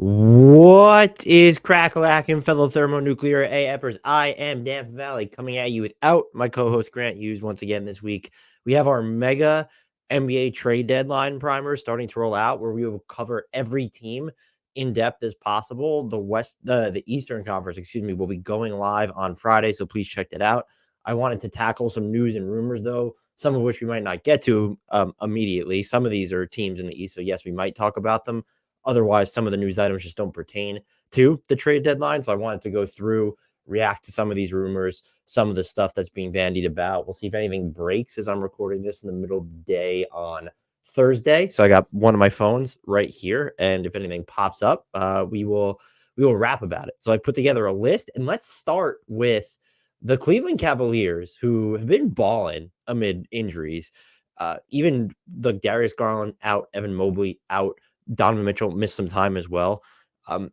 What is crack-a-lackin', fellow thermonuclear AFers? I am Dan Valley coming at you without my co-host Grant Hughes once again this week. We have our mega NBA trade deadline primer starting to roll out, where we will cover every team in depth as possible. The Eastern Conference, will be going live on Friday, so please check that out. I wanted to tackle some news and rumors, though, some of which we might not get to immediately. Some of these are teams in the East, so yes, we might talk about them. Otherwise, some of the news items just don't pertain to the trade deadline. So I wanted to go through, react to some of these rumors, some of the stuff that's being bandied about. We'll see if anything breaks as I'm recording this in the middle of the day on Thursday. So I got one of my phones right here, and if anything pops up, we will rap about it. So I put together a list, and let's start with the Cleveland Cavaliers, who have been balling amid injuries. Even the Darius Garland out, Evan Mobley out, Donovan Mitchell missed some time as well.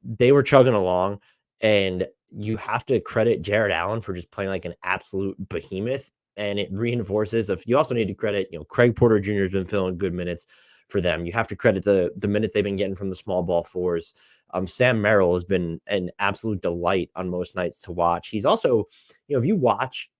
They were chugging along, and you have to credit Jared Allen for just playing like an absolute behemoth. And it reinforces you also need to credit, Craig Porter Jr. has been filling good minutes for them. You have to credit the minutes they've been getting from the small ball fours. Sam Merrill has been an absolute delight on most nights to watch. He's also, if you watch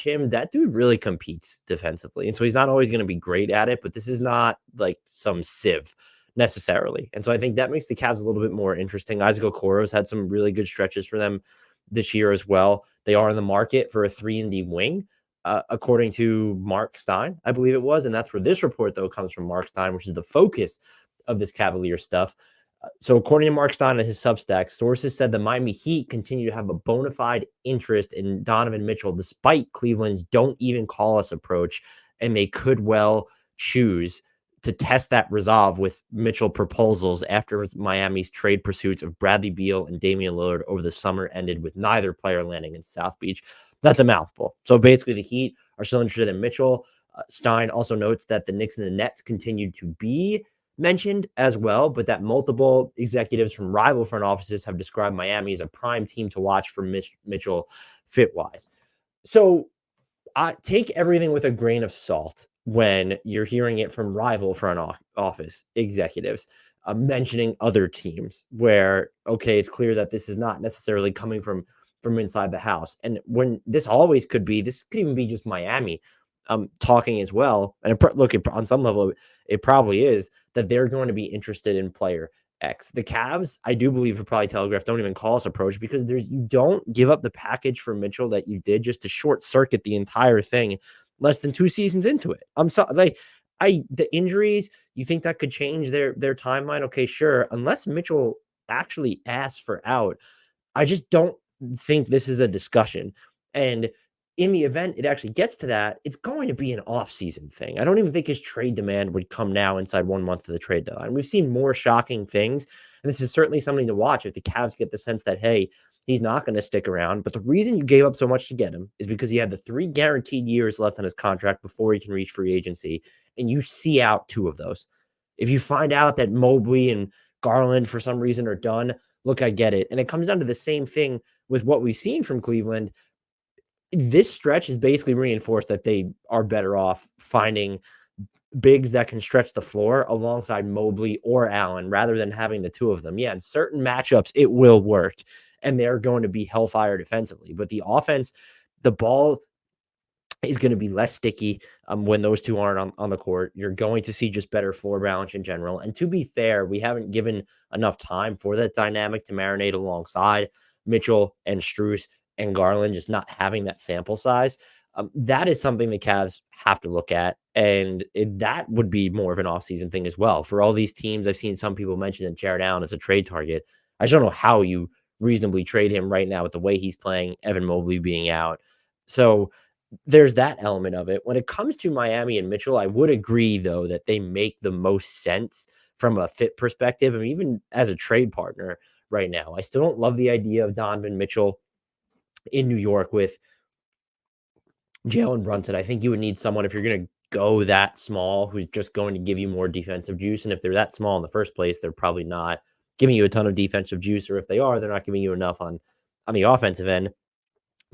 him, that dude really competes defensively. And so he's not always going to be great at it, but this is not like some sieve necessarily. And so I think that makes the Cavs a little bit more interesting. Isaac Okoro's had some really good stretches for them this year as well. They are in the market for a 3-and-D wing, according to Mark Stein, I believe it was. And that's where this report, though, comes from Mark Stein, which is the focus of this Cavalier stuff. So according to Mark Stein and his Substack, sources said the Miami Heat continue to have a bona fide interest in Donovan Mitchell, despite Cleveland's don't even call us approach, and they could well choose to test that resolve with Mitchell proposals after Miami's trade pursuits of Bradley Beal and Damian Lillard over the summer ended with neither player landing in South Beach. That's a mouthful. So basically the Heat are still interested in Mitchell. Stein also notes that the Knicks and the Nets continued to be mentioned as well, but that multiple executives from rival front offices have described Miami as a prime team to watch for Mitchell fit-wise. So take everything with a grain of salt when you're hearing it from rival front office executives mentioning other teams where, okay, it's clear that this is not necessarily coming from inside the house. And when this could even be just Miami talking as well. And on some level, it probably is that they're going to be interested in player X. The Cavs, I do believe, have probably telegraphed, don't even call us approach, because you don't give up the package for Mitchell that you did just to short circuit the entire thing less than 2 seasons into it. I'm sorry, the injuries, you think that could change their timeline? Okay, sure. Unless Mitchell actually asks for out, I just don't think this is a discussion. And in the event it actually gets to that, it's going to be an off-season thing. I don't even think his trade demand would come now inside 1 month of the trade deadline. We've seen more shocking things, and this is certainly something to watch if the Cavs get the sense that, hey, he's not going to stick around. But the reason you gave up so much to get him is because he had the 3 guaranteed years left on his contract before he can reach free agency, and you see out 2 of those. If you find out that Mobley and Garland for some reason are done, look, I get it. And it comes down to the same thing with what we've seen from Cleveland. This stretch has basically reinforced that they are better off finding bigs that can stretch the floor alongside Mobley or Allen rather than having the 2 of them. Yeah, in certain matchups, it will work, and they're going to be hellfire defensively. But the offense, the ball is going to be less sticky when those 2 aren't on the court. You're going to see just better floor balance in general. And to be fair, we haven't given enough time for that dynamic to marinate alongside Mitchell and Strus and Garland, just not having that sample size. That is something the Cavs have to look at. And that would be more of an offseason thing as well. For all these teams, I've seen some people mention that Jared Allen is a trade target. I just don't know how you reasonably trade him right now with the way he's playing, Evan Mobley being out. So there's that element of it. When it comes to Miami and Mitchell, I would agree, though, that they make the most sense from a fit perspective. I mean, even as a trade partner right now, I still don't love the idea of Donovan Mitchell in New York with Jalen Brunson. I think you would need someone, if you're going to go that small, who's just going to give you more defensive juice. And if they're that small in the first place, they're probably not giving you a ton of defensive juice. Or if they are, they're not giving you enough on the offensive end.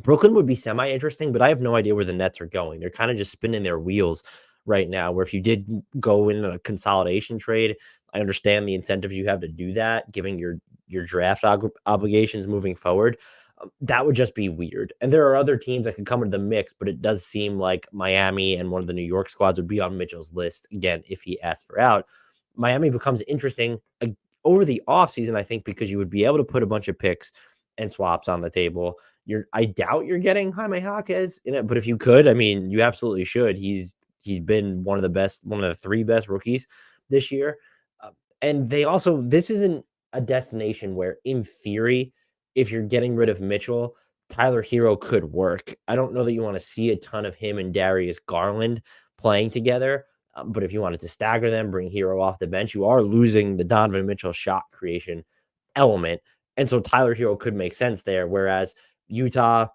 Brooklyn would be semi-interesting, but I have no idea where the Nets are going. They're kind of just spinning their wheels right now, where if you did go in a consolidation trade, I understand the incentive you have to do that, given your draft obligations moving forward. That would just be weird. And there are other teams that could come into the mix, but it does seem like Miami and one of the New York squads would be on Mitchell's list again if he asks for out. Miami becomes interesting over the offseason, I think, because you would be able to put a bunch of picks and swaps on the table. I doubt you're getting Jaime Jaquez in it, but if you could, I mean, you absolutely should. He's been one of the three best rookies this year. And this isn't a destination where, in theory, if you're getting rid of Mitchell, Tyler Hero could work. I don't know that you want to see a ton of him and Darius Garland playing together. But if you wanted to stagger them, bring Hero off the bench, you are losing the Donovan Mitchell shot creation element. And so Tyler Hero could make sense there. Whereas Utah,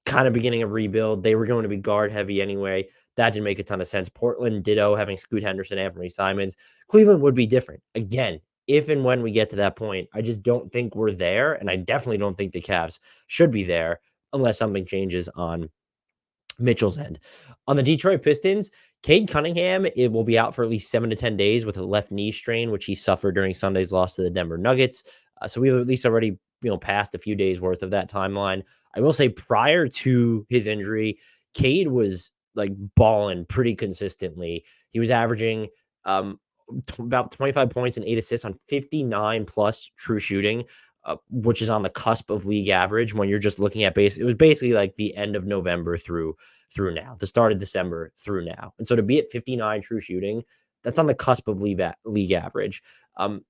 kind of beginning a rebuild, they were going to be guard heavy anyway. That didn't make a ton of sense. Portland, ditto, having Scoot Henderson, Anthony Simons. Cleveland would be different. Again, if and when we get to that point, I just don't think we're there. And I definitely don't think the Cavs should be there unless something changes on Mitchell's end. On the Detroit Pistons, Cade Cunningham, it will be out for at least 7 to 10 days with a left knee strain, which he suffered during Sunday's loss to the Denver Nuggets. So we've at least already passed a few days worth of that timeline. I will say prior to his injury, Cade was like balling pretty consistently. He was averaging about 25 points and 8 assists on 59 plus true shooting, which is on the cusp of league average when you're just looking at it was basically like the end of November through now, the start of December through now. And so to be at 59 true shooting, that's on the cusp of league average.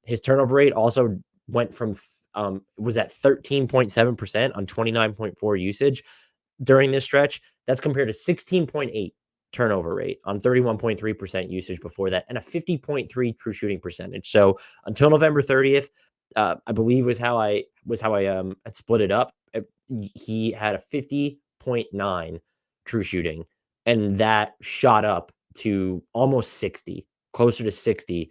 His turnover rate also went from was at 13.7% on 29.4 usage during this stretch. That's compared to 16.8 turnover rate on 31.3% usage before that, and a 50.3 true shooting percentage. So until November 30th, I believe was how I had split it up. He had a 50.9 true shooting, and that shot up to almost 60, closer to 60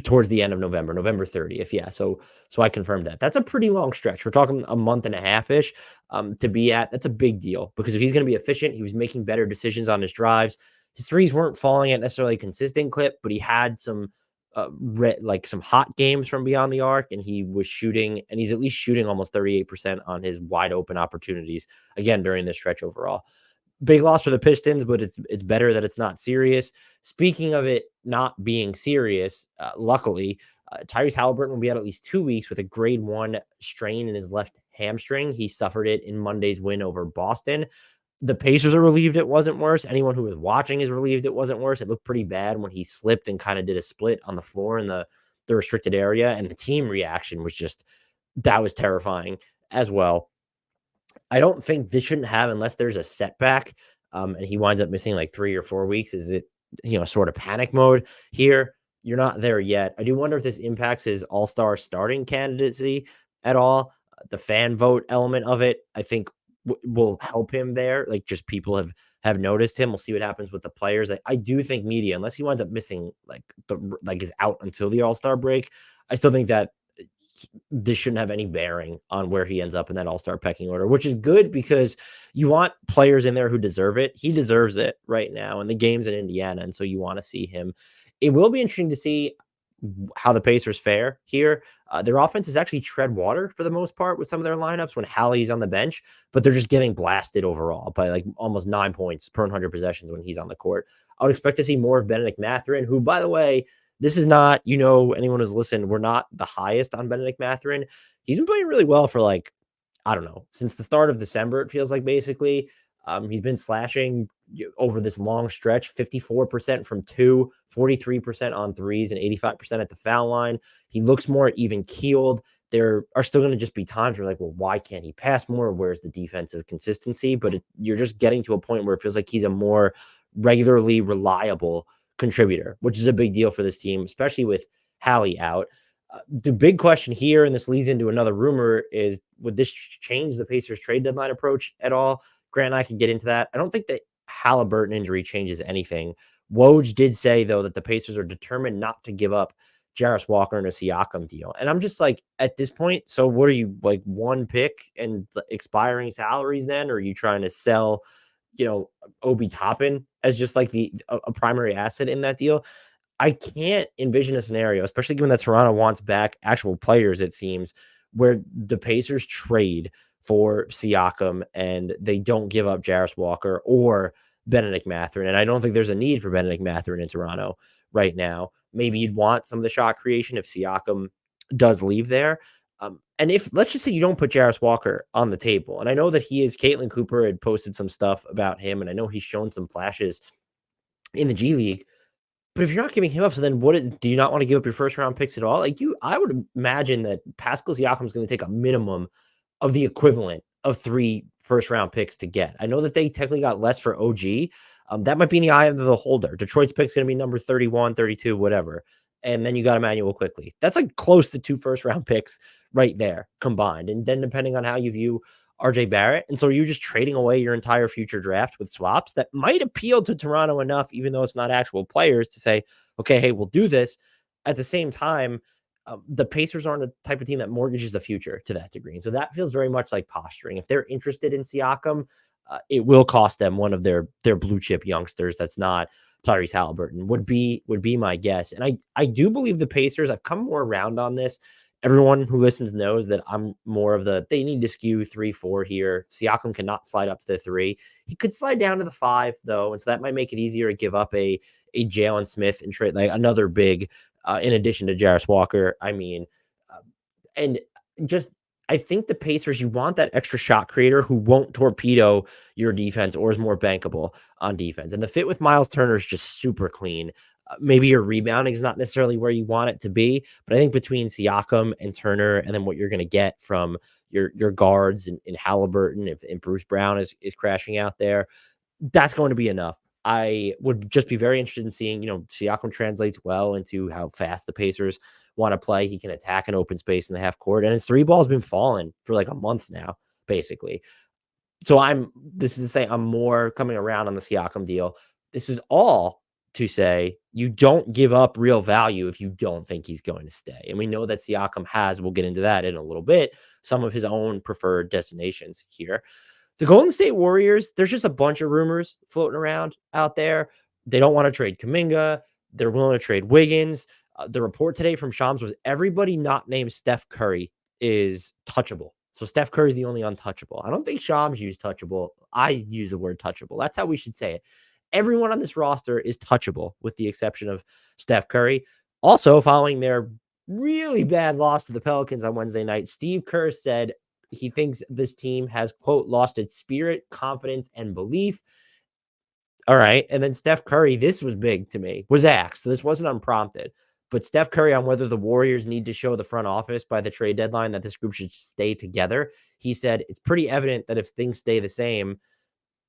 towards the end of November 30th. Yeah. So I confirmed that. That's a pretty long stretch. We're talking a month and a half ish to be at. That's a big deal because if he's going to be efficient, he was making better decisions on his drives. His threes weren't falling at necessarily a consistent clip, but he had some some hot games from beyond the arc, and he was shooting, and he's at least shooting almost 38% on his wide open opportunities again during this stretch overall. Big loss for the Pistons, but it's better that it's not serious. Speaking of it not being serious, luckily, Tyrese Haliburton will be out at least 2 weeks with a grade 1 strain in his left hamstring. He suffered it in Monday's win over Boston. The Pacers are relieved it wasn't worse. Anyone who was watching is relieved it wasn't worse. It looked pretty bad when he slipped and kind of did a split on the floor in the restricted area. And the team reaction was that was terrifying as well. I don't think this shouldn't have, unless there's a setback and he winds up missing like 3 or 4 weeks. Is it, sort of panic mode here? You're not there yet. I do wonder if this impacts his all-star starting candidacy at all. The fan vote element of it, I think, will help him there. Like, just people have noticed him. We'll see what happens with the players. I do think media, unless he winds up missing is out until the all-star break, I still think that this shouldn't have any bearing on where he ends up in that all-star pecking order, which is good because you want players in there who deserve it. He deserves it right now, and the game's in Indiana, and so you want to see him. It will be interesting to see how the Pacers fare here. Their offense is actually tread water for the most part with some of their lineups when Hallie's on the bench, but they're just getting blasted overall by like almost 9 points per 100 possessions when he's on the court. I would expect to see more of Benedict Mathurin, who, by the way, this is not, anyone who's listened, we're not the highest on Benedict Mathurin. He's been playing really well for I don't know, since the start of December, it feels like basically. He's been slashing over this long stretch, 54% from 2, 43% on threes, and 85% at the foul line. He looks more even keeled. There are still going to just be times where well, why can't he pass more? Where's the defensive consistency? But you're just getting to a point where it feels like he's a more regularly reliable contributor, which is a big deal for this team, especially with Hallie out. The big question here, and this leads into another rumor, is would this change the Pacers trade deadline approach at all? Grant and I can get into that. I don't think the Haliburton injury changes anything. Woj did say, though, that the Pacers are determined not to give up Jarris Walker and a Siakam deal. And I'm just at this point, so what are you, one pick and expiring salaries then? Or are you trying to sell, Obi Toppin as just a primary asset in that deal? I can't envision a scenario, especially given that Toronto wants back actual players, it seems, where the Pacers trade for Siakam and they don't give up Jarris Walker or Benedict Mathurin. And I don't think there's a need for Benedict Mathurin in Toronto right now. Maybe you'd want some of the shot creation if Siakam does leave there. And if, let's just say, you don't put Jarris Walker on the table, and I know that Caitlin Cooper had posted some stuff about him, and I know he's shown some flashes in the G League. But if you're not giving him up, so then do you not want to give up your first round picks at all? I would imagine that Pascal Siakam is going to take a minimum of the equivalent of 3 first round picks to get. I know that they technically got less for OG. That might be in the eye of the holder. Detroit's pick's going to be number 31, 32, whatever. And then you got Emmanuel quickly. That's like close to 2 first round picks right there combined. And then depending on how you view RJ Barrett. And so you're just trading away your entire future draft with swaps that might appeal to Toronto enough, even though it's not actual players, to say, okay, hey, we'll do this. At the same time, the Pacers aren't a type of team that mortgages the future to that degree. And so that feels very much like posturing. If they're interested in Siakam, it will cost them one of their blue chip youngsters. That's not Tyrese Haliburton would be my guess. And I do believe the Pacers, I've come more around on this. Everyone who listens knows that I'm more of they need to skew 3-4 here. Siakam cannot slide up to the 3. He could slide down to the 5 though. And so that might make it easier to give up a Jalen Smith and trade like another big, in addition to Jarris Walker. And just, I think the Pacers, you want that extra shot creator who won't torpedo your defense or is more bankable on defense. And the fit with Miles Turner is just super clean. Maybe your rebounding is not necessarily where you want it to be, but I think between Siakam and Turner and then what you're going to get from your guards and Haliburton, if Bruce Brown is crashing out there, that's going to be enough. I would just be very interested in seeing, Siakam translates well into how fast the Pacers want to play. He can attack an open space in the half court, and his 3 ball's been falling for like a month now, basically. So I'm more coming around on the Siakam deal. This is all to say you don't give up real value if you don't think he's going to stay. And we know that Siakam we'll get into that in a little bit, some of his own preferred destinations here. The Golden State Warriors, there's just a bunch of rumors floating around out there. They don't want to trade Kuminga. They're willing to trade Wiggins. The report today from Shams was everybody not named Steph Curry is touchable. So Steph Curry is the only untouchable. I don't think Shams used touchable. I use the word touchable. That's how we should say it. Everyone on this roster is touchable with the exception of Steph Curry. Also, following their really bad loss to the Pelicans on Wednesday night, Steve Kerr said he thinks this team has, quote, lost its spirit, confidence, and belief. All right. And then Steph Curry, this was big to me, was asked. So this wasn't unprompted. But Steph Curry on whether the Warriors need to show the front office by the trade deadline that this group should stay together. He said, it's pretty evident that if things stay the same,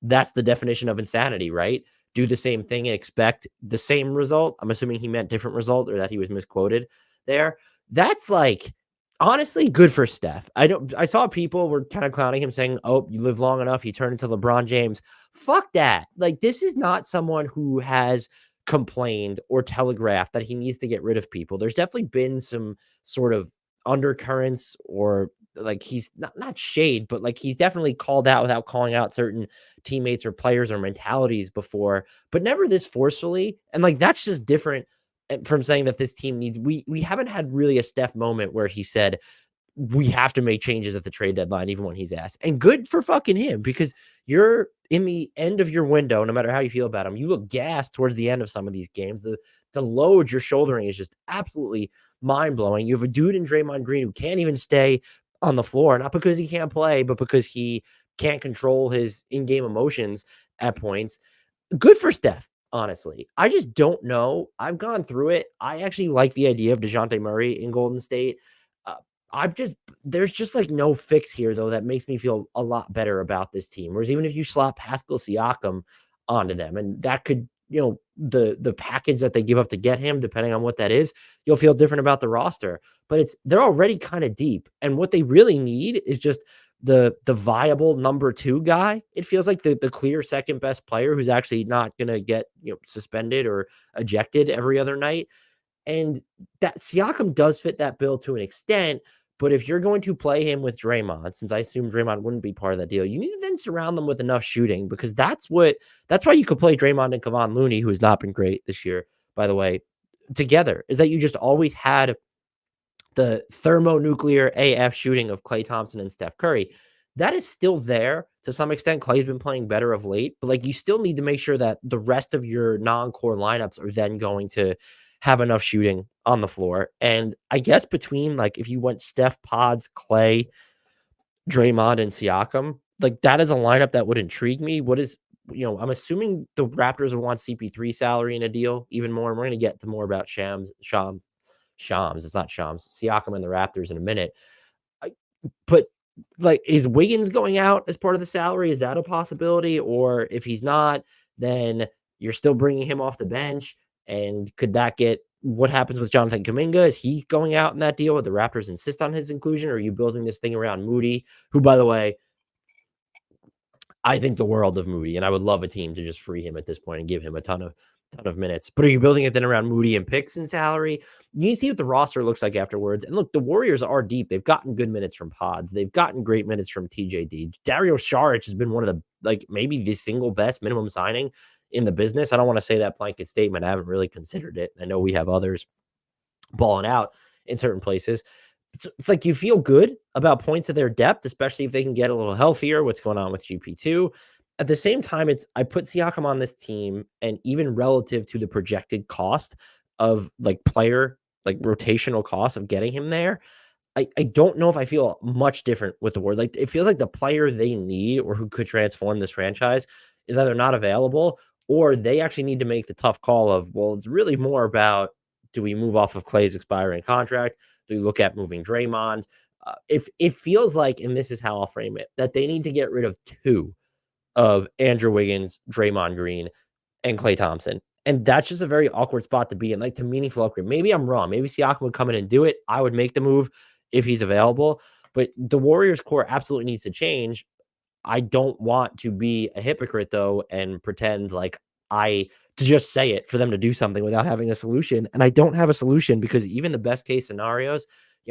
that's the definition of insanity, right? Do the same thing and expect the same result. I'm assuming he meant different result or that he was misquoted there. That's like, honestly, good for Steph. I saw people were kind of clowning him saying, oh, you live long enough, you turn into LeBron James. Fuck that. Like, this is not someone who has complained or telegraphed that he needs to get rid of people. There's definitely been some sort of undercurrents or like he's not shade, but like he's definitely called out without calling out certain teammates or players or mentalities before, but never this forcefully. And like, that's just different from saying that this team needs, we haven't had really a Steph moment where he said, we have to make changes at the trade deadline, even when he's asked. And good for fucking him, because you're in the end of your window, no matter how you feel about him. You look gassed towards the end of some of these games. The load you're shouldering is just absolutely mind-blowing. You have a dude in Draymond Green who can't even stay on the floor, not because he can't play, but because he can't control his in-game emotions at points. Good for Steph, honestly. I just don't know. I've gone through it. I actually like the idea of DeJounte Murray in Golden State. There's just like no fix here though that makes me feel a lot better about this team. Whereas even if you slap Pascal Siakam onto them, and that could, the package that they give up to get him, depending on what that is, you'll feel different about the roster. But they're already kind of deep, and what they really need is just the viable number 2 guy. It feels like the clear second best player who's actually not gonna get suspended or ejected every other night. And that Siakam does fit that bill to an extent. But if you're going to play him with Draymond, since I assume Draymond wouldn't be part of that deal, you need to then surround them with enough shooting, because that's why you could play Draymond and Kevon Looney, who has not been great this year, by the way. together is that you just always had the thermonuclear AF shooting of Klay Thompson and Steph Curry. That is still there to some extent. Klay's been playing better of late, but like you still need to make sure that the rest of your non-core lineups are then going to have enough shooting on the floor. And I guess between like if you went Steph, Pods, Klay, Draymond, and Siakam, like that is a lineup that would intrigue me. What is, I'm assuming the Raptors would want CP3 salary in a deal even more. And we're going to get to more about Shams. It's not Shams. Siakam and the Raptors in a minute. But like, is Wiggins going out as part of the salary? Is that a possibility? Or if he's not, then you're still bringing him off the bench. And could that get, what happens with Jonathan Kuminga? Is he going out in that deal? Would the Raptors insist on his inclusion? Or are you building this thing around Moody, who, by the way, I think the world of Moody, and I would love a team to just free him at this point and give him a ton of minutes. But are you building it then around Moody and picks and salary? You see what the roster looks like afterwards. And look, the Warriors are deep. They've gotten good minutes from Pods. They've gotten great minutes from TJD. Dario Saric has been one of the, like, maybe the single best minimum signing in the business. I don't want to say that blanket statement. I haven't really considered it. I know we have others balling out in certain places. It's like you feel good about points of their depth, especially if they can get a little healthier. What's going on with GP2? At the same time, I put Siakam on this team, and even relative to the projected cost of like player, like rotational cost of getting him there, I don't know if I feel much different with the word. Like it feels like the player they need or who could transform this franchise is either not available, or they actually need to make the tough call of, well, it's really more about, do we move off of Klay's expiring contract? Do we look at moving Draymond? If it feels like, and this is how I'll frame it, that they need to get rid of two of Andrew Wiggins, Draymond Green, and Klay Thompson. And that's just a very awkward spot to be in, like to meaningful upgrade. Maybe I'm wrong. Maybe Siakam would come in and do it. I would make the move if he's available. But the Warriors core absolutely needs to change. I don't want to be a hypocrite, though, and pretend like to just say it for them to do something without having a solution. And I don't have a solution, because even the best case scenarios,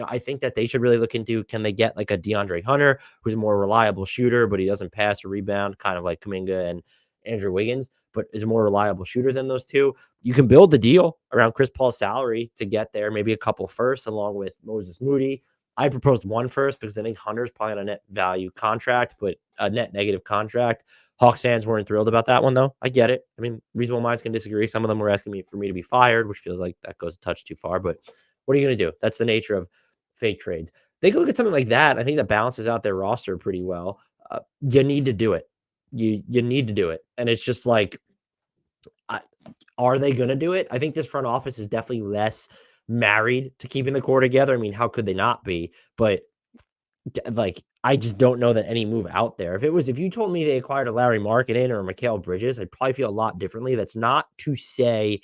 I think that they should really look into, can they get like a DeAndre Hunter, who's a more reliable shooter, but he doesn't pass or rebound, kind of like Kuminga and Andrew Wiggins, but is a more reliable shooter than those two. You can build the deal around Chris Paul's salary to get there, maybe a couple firsts along with Moses Moody. I proposed one first because I think Hunter's probably on a net value contract, but a net negative contract. Hawks fans weren't thrilled about that one, though. I get it. I mean, reasonable minds can disagree. Some of them were asking me for me to be fired, which feels like that goes a touch too far. But what are you going to do? That's the nature of fake trades. They can look at something like that. I think that balances out their roster pretty well. You need to do it. You need to do it. And it's just like, are they going to do it? I think this front office is definitely less married to keeping the core together. I mean, how could they not be? But like, I just don't know that any move out there. If you told me they acquired a Larry Markkinen or a Mikal Bridges, I'd probably feel a lot differently. That's not to say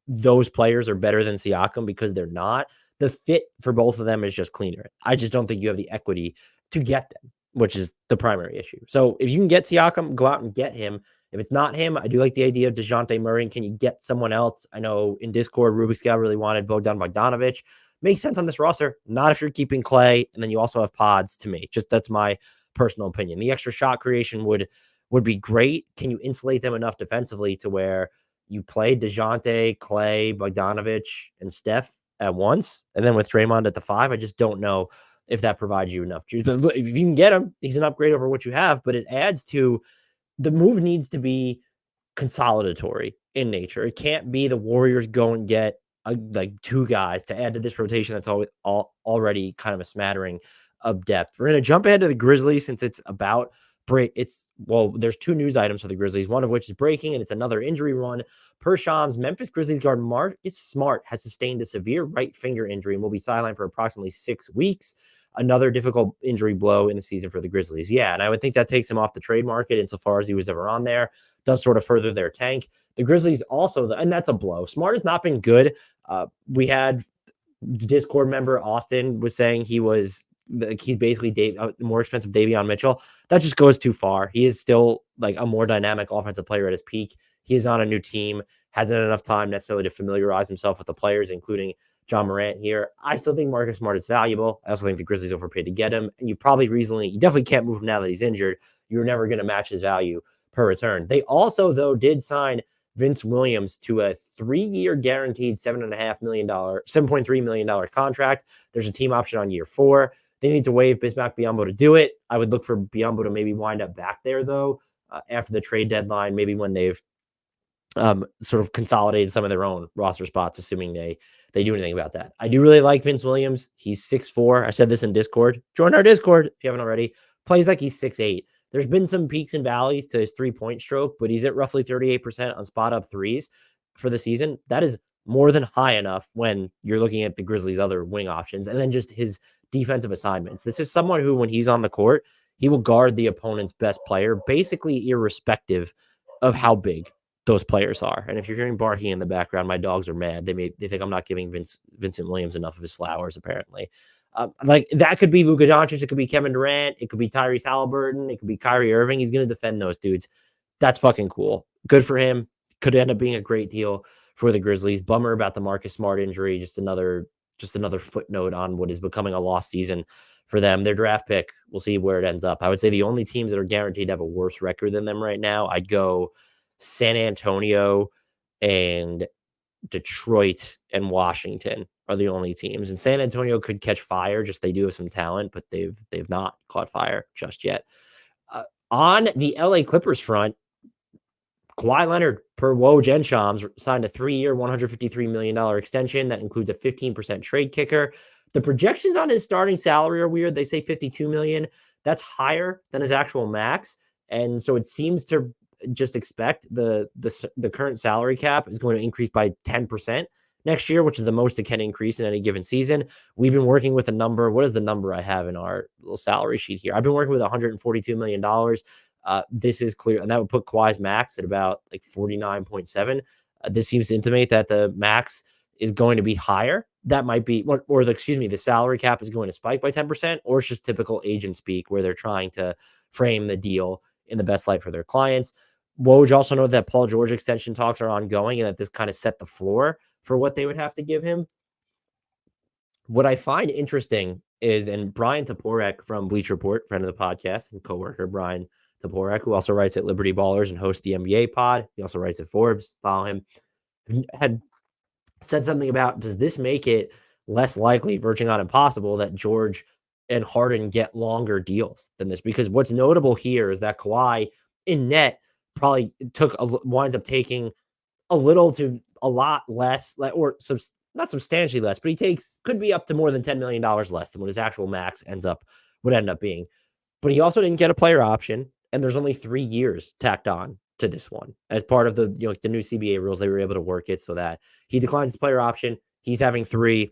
those players are better than Siakam, because they're not. The fit for both of them is just cleaner. I just don't think you have the equity to get them, which is the primary issue. So if you can get Siakam, go out and get him. If it's not him, I do like the idea of DeJounte Murray. Can you get someone else? I know in Discord, Rubik's Gal really wanted Bogdan Bogdanovic. Makes sense on this roster. Not if you're keeping Klay, and then you also have Pods, to me. Just that's my personal opinion. The extra shot creation would be great. Can you insulate them enough defensively to where you play DeJounte, Klay, Bogdanovic, and Steph at once, and then with Draymond at the 5? I just don't know if that provides you enough juice. But if you can get him, he's an upgrade over what you have. But it adds to, the move needs to be consolidatory in nature. It can't be the Warriors go and get like two guys to add to this rotation that's already kind of a smattering of depth. We're going to jump ahead to the Grizzlies, since it's about there's two news items for the Grizzlies, one of which is breaking, and it's another injury run. Per Shams, Memphis Grizzlies guard Marcus Smart has sustained a severe right finger injury and will be sidelined for approximately 6 weeks. Another difficult injury blow in the season for the Grizzlies. Yeah, and I would think that takes him off the trade market insofar as he was ever on there. Does sort of further their tank. The Grizzlies also, and that's a blow. Smart has not been good. We had Discord member Austin was saying he's basically a more expensive Davion Mitchell. That just goes too far. He is still like a more dynamic offensive player at his peak. He is on a new team, hasn't had enough time necessarily to familiarize himself with the players, including John Morant here. I still think Marcus Smart is valuable. I also think the Grizzlies overpaid to get him, and you definitely can't move him now that he's injured. You're never going to match his value per return. They also, though, did sign Vince Williams to a 3-year guaranteed $7.3 million contract. There's a team option on year 4. They need to waive Bismack Biyombo to do it. I would look for Biyombo to maybe wind up back there, though, after the trade deadline, maybe when they've sort of consolidated some of their own roster spots, assuming they do anything about that. I do really like Vince Williams. He's 6'4". I said this in Discord. Join our Discord if you haven't already. Plays like he's 6'8". There's been some peaks and valleys to his three-point stroke, but he's at roughly 38% on spot-up threes for the season. That is more than high enough when you're looking at the Grizzlies' other wing options, and then just his defensive assignments. This is someone who, when he's on the court, he will guard the opponent's best player, basically irrespective of how big those players are. And if you're hearing barking in the background, my dogs are mad. They think I'm not giving Vincent Williams enough of his flowers, apparently. Like that could be Luka Doncic, it could be Kevin Durant, it could be Tyrese Haliburton, it could be Kyrie Irving. He's going to defend those dudes. That's fucking cool. Good for him. Could end up being a great deal for the Grizzlies. Bummer about the Marcus Smart injury. Just another footnote on what is becoming a lost season for them. Their draft pick, we'll see where it ends up. I would say the only teams that are guaranteed to have a worse record than them right now, I'd go San Antonio and Detroit and Washington are the only teams. And San Antonio could catch fire. Just they do have some talent, but they've not caught fire just yet. On the LA Clippers front, Kawhi Leonard, per Woj and Shams, signed a 3-year, $153 million extension that includes a 15% trade kicker. The projections on his starting salary are weird. They say $52 million. That's higher than his actual max. And so it seems to just expect the current salary cap is going to increase by 10% next year, which is the most it can increase in any given season. We've been working with a number. What is the number I have in our little salary sheet here? I've been working with $142 million. This is clear, and that would put Kawhi's max at about like 49.7. This seems to intimate that the max is going to be higher. That might be, the salary cap is going to spike by 10%, or it's just typical agent speak where they're trying to frame the deal in the best light for their clients. Woj also noted that Paul George extension talks are ongoing and that this kind of set the floor for what they would have to give him. What I find interesting is, and Brian Toporek from Bleacher Report, friend of the podcast and coworker Brian Toporek, who also writes at Liberty Ballers and hosts the NBA pod. He also writes at Forbes. Follow him. Had said something about, does this make it less likely, verging on impossible, that George and Harden get longer deals than this? Because what's notable here is that Kawhi in net probably winds up taking a little to a lot less, not substantially less, but could be up to more than $10 million less than what his actual max would end up being. But he also didn't get a player option, and there's only 3 years tacked on to this one as part of the the new CBA rules. They were able to work it so that he declines his player option. He's having 3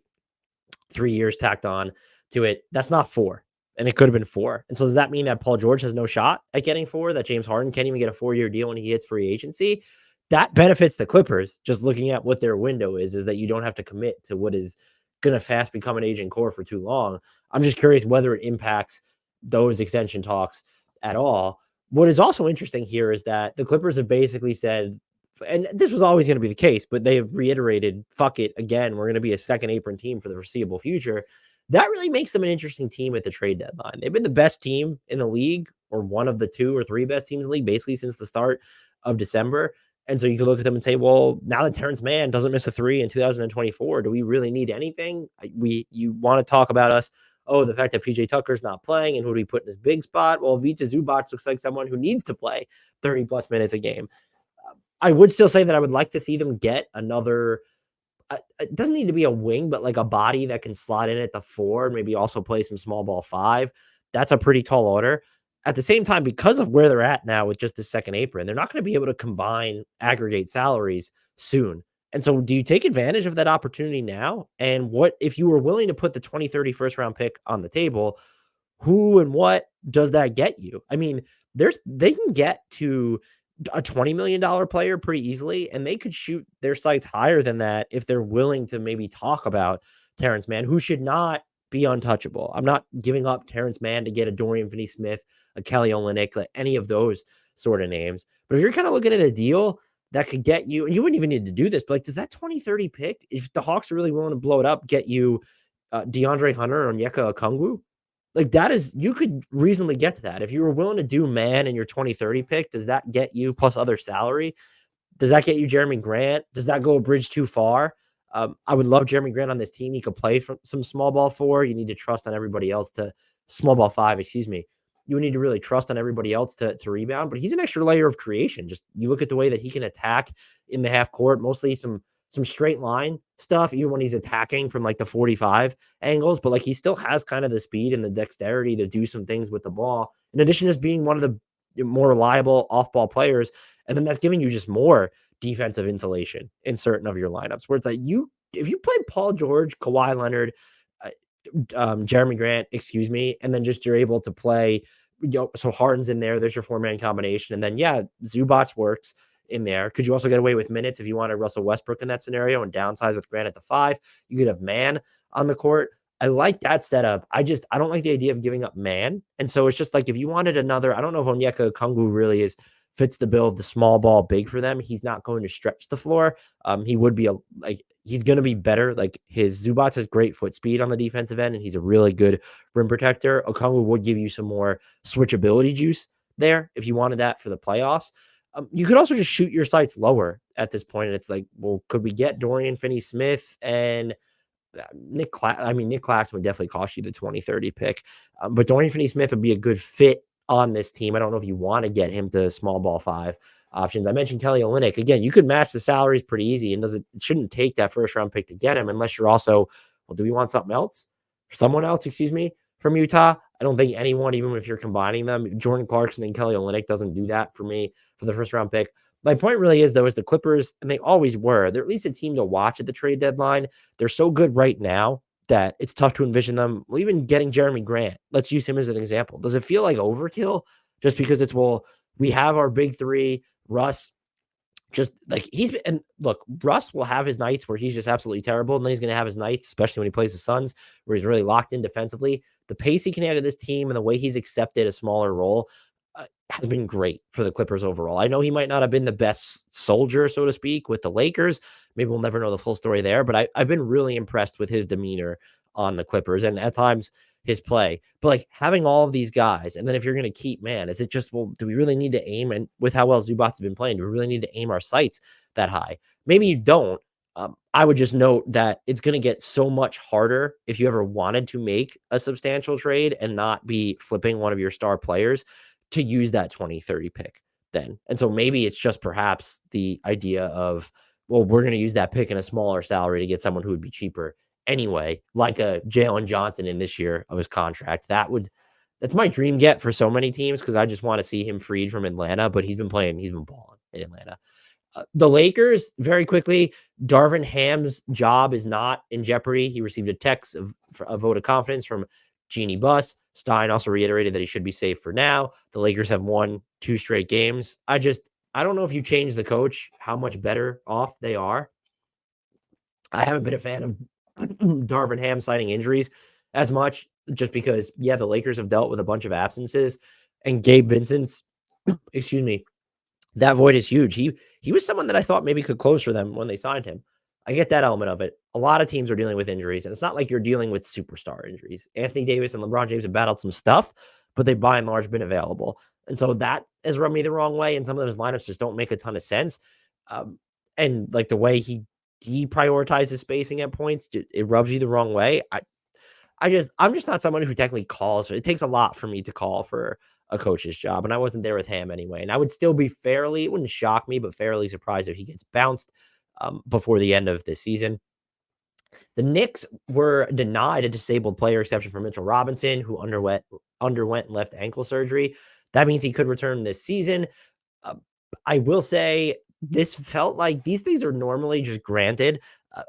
years tacked on to it. That's not 4. And it could have been 4. And so does that mean that Paul George has no shot at getting 4, that James Harden can't even get a 4-year deal when he hits free agency? That benefits the Clippers, just looking at what their window is that you don't have to commit to what is going to fast become an aging core for too long. I'm just curious whether it impacts those extension talks at all. What is also interesting here is that the Clippers have basically said, and this was always going to be the case, but they have reiterated, fuck it, again, we're going to be a second apron team for the foreseeable future. That really makes them an interesting team at the trade deadline. They've been the best team in the league, or one of the 2 or 3 best teams in the league, basically since the start of December. And so you can look at them and say, well, now that Terrence Mann doesn't miss a 3 in 2024, do we really need anything? You want to talk about us, the fact that PJ Tucker's not playing and who do we put in his big spot? Well, Vita Zubac looks like someone who needs to play 30 plus minutes a game. I would still say that I would like to see them get another, it doesn't need to be a wing, but like a body that can slot in at the 4, maybe also play some small ball 5. That's a pretty tall order. At the same time, because of where they're at now with just the second apron, they're not going to be able to combine aggregate salaries soon. And so do you take advantage of that opportunity now? And what if you were willing to put the 2030 first round pick on the table, who and what does that get you? I mean, they can get to a $20 million player pretty easily, and they could shoot their sights higher than that if they're willing to maybe talk about Terrence Mann, who should not be untouchable. I'm not giving up Terrence Mann to get a Dorian Finney-Smith, a Kelly Olynyk, like any of those sort of names. But if you're kind of looking at a deal that could get you, and you wouldn't even need to do this, but like, does that 2030 pick, if the Hawks are really willing to blow it up, get you DeAndre Hunter or Onyeka Okongwu? Like that is, you could reasonably get to that. If you were willing to do Mann in your 2030 pick, does that get you plus other salary? Does that get you Jeremy Grant? Does that go a bridge too far? I would love Jeremy Grant on this team. He could play from some small ball 4. You need to trust on everybody else to small ball 5, excuse me. You need to really trust on everybody else to rebound, but he's an extra layer of creation. Just you look at the way that he can attack in the half court, mostly some straight line stuff, even when he's attacking from like the 45 angles, but like he still has kind of the speed and the dexterity to do some things with the ball, in addition to being one of the more reliable off-ball players. And then that's giving you just more defensive insulation in certain of your lineups, where it's like if you play Paul George, Kawhi Leonard, Jeremy Grant, excuse me, and then just you're able to play, so Harden's in there, there's your 4-man combination, and then Zubac works in there. Could you also get away with minutes if you wanted Russell Westbrook in that scenario and downsize with Grant at the 5? You could have Man on the court. I like that setup. I don't like the idea of giving up Man. And so it's just like, if you wanted another, I don't know if Onyeka Okongwu really fits the bill of the small ball big for them. He's not going to stretch the floor. He would be he's going to be better. Like his Zubac has great foot speed on the defensive end, and he's a really good rim protector. Okongwu would give you some more switchability juice there if you wanted that for the playoffs. You could also just shoot your sights lower at this point. And it's like, well, could we get Dorian Finney-Smith and Nick Claxton would definitely cost you the 2030 pick. But Dorian Finney-Smith would be a good fit on this team. I don't know if you want to get him to small ball 5 options. I mentioned Kelly Olynyk. Again, you could match the salaries pretty easy, and it shouldn't take that first round pick to get him, unless you're also, well, do we want something else? Someone else, excuse me, from Utah? I don't think anyone, even if you're combining them, Jordan Clarkson and Kelly Olynyk doesn't do that for me for the first round pick. My point really is, though, is the Clippers, and they always were, they're at least a team to watch at the trade deadline. They're so good right now that it's tough to envision them, well, even getting Jeremy Grant. Let's use him as an example. Does it feel like overkill just because it's, well, we have our big 3, Russ, just like and look, Russ will have his nights where he's just absolutely terrible. And then he's going to have his nights, especially when he plays the Suns, where he's really locked in defensively. The pace he can add to this team and the way he's accepted a smaller role has been great for the Clippers overall. I know he might not have been the best soldier, so to speak, with the Lakers. Maybe we'll never know the full story there, but I've been really impressed with his demeanor on the Clippers and at times his play. But like having all of these guys, and then if you're going to keep Man, is it just, well, do we really need to aim? And with how well Zubac has been playing, do we really need to aim our sights that high? Maybe you don't. I would just note that it's going to get so much harder if you ever wanted to make a substantial trade and not be flipping one of your star players to use that 2030 pick then. And so maybe it's just perhaps the idea of, well, we're going to use that pick in a smaller salary to get someone who would be cheaper anyway, like a Jalen Johnson in this year of his contract. That's my dream get for so many teams, because I just want to see him freed from Atlanta, but he's been balling in Atlanta. The Lakers, very quickly, Darvin Ham's job is not in jeopardy. He received a text of a vote of confidence from Jeannie Buss. Stein also reiterated that he should be safe for now. The Lakers have won 2 straight games. I don't know if you change the coach, how much better off they are. I haven't been a fan of Darvin Ham citing injuries as much, just because, the Lakers have dealt with a bunch of absences, and Gabe Vincent's, excuse me, that void is huge. He was someone that I thought maybe could close for them when they signed him. I get that element of it. A lot of teams are dealing with injuries, and it's not like you're dealing with superstar injuries. Anthony Davis and LeBron James have battled some stuff, but they've by and large been available. And so that has rubbed me the wrong way, and some of those lineups just don't make a ton of sense. And like the way he deprioritizes spacing at points, it rubs you the wrong way. I'm just not someone who technically calls. It takes a lot for me to call for a coach's job, and I wasn't there with Ham anyway. And I would still be it wouldn't shock me, but fairly surprised if he gets bounced before the end of this season. The Knicks were denied a disabled player exception for Mitchell Robinson, who underwent left ankle surgery. That means he could return this season. I will say this felt like these things are normally just granted.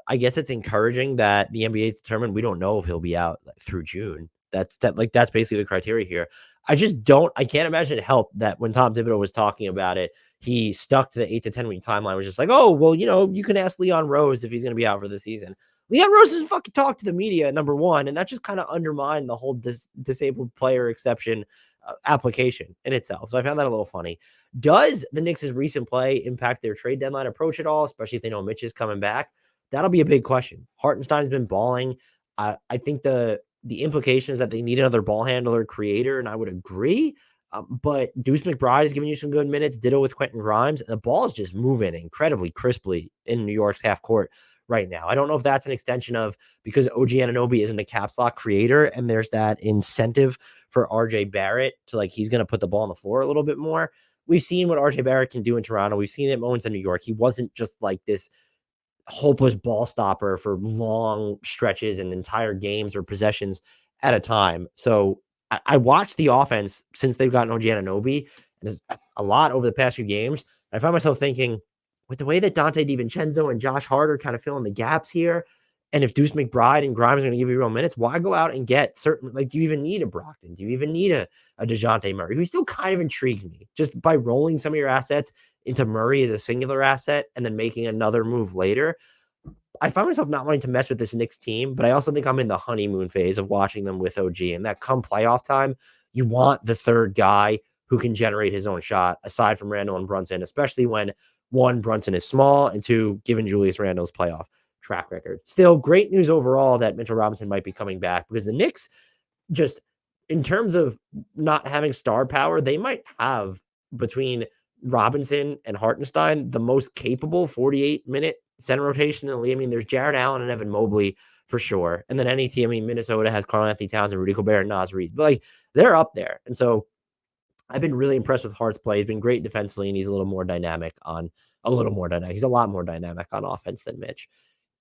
I guess it's encouraging that the NBA is determined. We don't know if he'll be out through June. That's basically the criteria here. I can't imagine it helped that when Tom Thibodeau was talking about it, he stuck to the 8 to 10 week timeline, was just like, oh, well, you can ask Leon Rose if he's going to be out for the season. Leon Rose doesn't fucking talk to the media, number one, and that just kind of undermined the whole disabled player exception application in itself. So I found that a little funny. Does the Knicks' recent play impact their trade deadline approach at all, especially if they know Mitch is coming back? That'll be a big question. Hartenstein's been balling. I think the implication is that they need another ball handler creator, and I would agree. But Deuce McBride is giving you some good minutes. Ditto with Quentin Grimes. And the ball is just moving incredibly crisply in New York's half court right now. I don't know if that's an extension of because OG Anunoby isn't a caps lock creator and there's that incentive for RJ Barrett to he's going to put the ball on the floor a little bit more. We've seen what RJ Barrett can do in Toronto. We've seen it moments in New York. He wasn't just this hopeless ball stopper for long stretches and entire games or possessions at a time. So I watched the offense since they've gotten OG Anunoby, and there's a lot over the past few games. I find myself thinking, with the way that Dante DiVincenzo and Josh Hart are kind of filling the gaps here, and if Deuce McBride and Grimes are going to give you real minutes, why go out and get certain, do you even need a Brockton? Do you even need a DeJounte Murray, who still kind of intrigues me just by rolling some of your assets into Murray as a singular asset and then making another move later? I find myself not wanting to mess with this Knicks team, but I also think I'm in the honeymoon phase of watching them with OG, and that come playoff time, you want the third guy who can generate his own shot aside from Randall and Brunson, especially when one, Brunson is small, and two, given Julius Randle's playoff track record. Still, great news overall that Mitchell Robinson might be coming back because the Knicks, just in terms of not having star power, they might have between Robinson and Hartenstein the most capable 48-minute center rotation in the league. I mean, there's Jared Allen and Evan Mobley for sure. And then any team, Minnesota has Karl-Anthony Towns and Rudy Gobert and Naz Reid. But they're up there. And so I've been really impressed with Hart's play. He's been great defensively, and he's a lot more dynamic on offense than Mitch.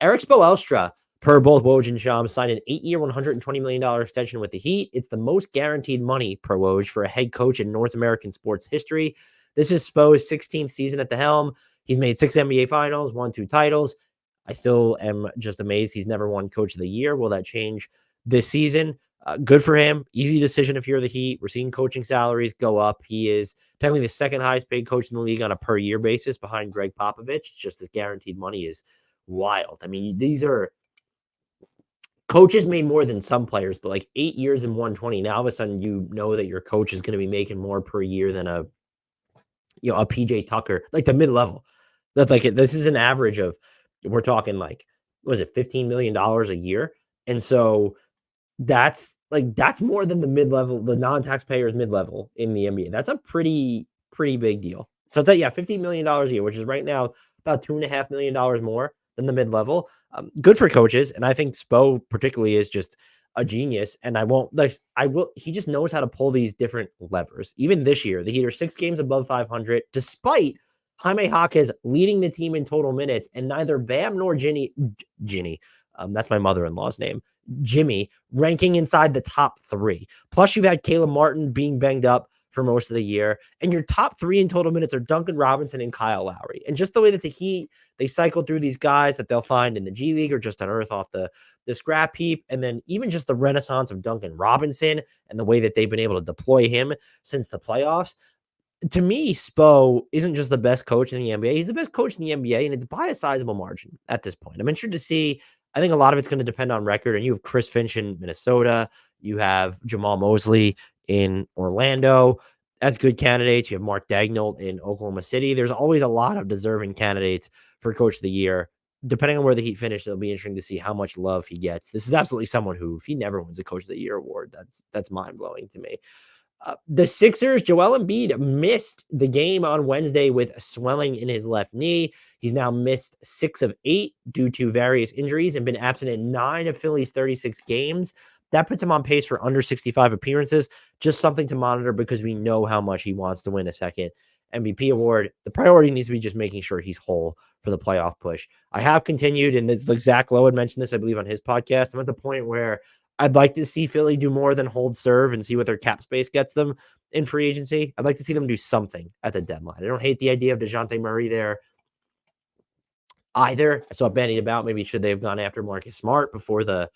Erik Spoelstra, per both Woj and Sham, signed an 8-year, $120 million extension with the Heat. It's the most guaranteed money per Woj for a head coach in North American sports history. This is Spo's 16th season at the helm. He's made 6 NBA finals, won 2 titles. I still am just amazed he's never won Coach of the Year. Will that change this season? Good for him. Easy decision if you're the Heat. We're seeing coaching salaries go up. He is technically the second highest paid coach in the league on a per year basis behind Greg Popovich. It's just this guaranteed money is wild. I mean, these are coaches made more than some players, but 8 years and 120. Now all of a sudden you know that your coach is going to be making more per year than a PJ Tucker, the mid-level. This is an average of, we're talking $15 million a year. And so that's more than the mid-level, the non-taxpayers mid-level in the NBA. That's a pretty big deal. So it's $15 million a year, which is right now about $2.5 million more than the mid-level. Good for coaches. And I think Spo particularly is just a genius. And he just knows how to pull these different levers. Even this year, the Heat are 6 games above 500, despite Jaime Jaquez leading the team in total minutes, and neither Bam nor Ginny, that's my mother-in-law's name, Jimmy, ranking inside the top 3. Plus, you've had Caleb Martin being banged up for most of the year, and your top 3 in total minutes are Duncan Robinson and Kyle Lowry. And just the way that the Heat, they cycle through these guys that they'll find in the G League or just unearth off the scrap heap, and then even just the renaissance of Duncan Robinson and the way that they've been able to deploy him since the playoffs. To me, Spo isn't just the best coach in the NBA. He's the best coach in the NBA, and it's by a sizable margin at this point. I'm interested to see. I think a lot of it's going to depend on record. And you have Chris Finch in Minnesota. You have Jamal Mosley in Orlando as good candidates. You have Mark Daigneault in Oklahoma City. There's always a lot of deserving candidates for Coach of the Year. Depending on where the Heat finish, it'll be interesting to see how much love he gets. This is absolutely someone who, if he never wins a Coach of the Year award, that's mind-blowing to me. The Sixers, Joel Embiid missed the game on Wednesday with swelling in his left knee. He's now missed 6 of 8 due to various injuries and been absent in 9 of Philly's 36 games. That puts him on pace for under 65 appearances. Just something to monitor because we know how much he wants to win a second MVP award. The priority needs to be just making sure he's whole for the playoff push. I have continued, and Zach Lowe had mentioned this, I believe, on his podcast. I'm at the point where I'd like to see Philly do more than hold serve and see what their cap space gets them in free agency. I'd like to see them do something at the deadline. I don't hate the idea of DeJounte Murray there either. I saw it bandied about. Maybe should they have gone after Marcus Smart before the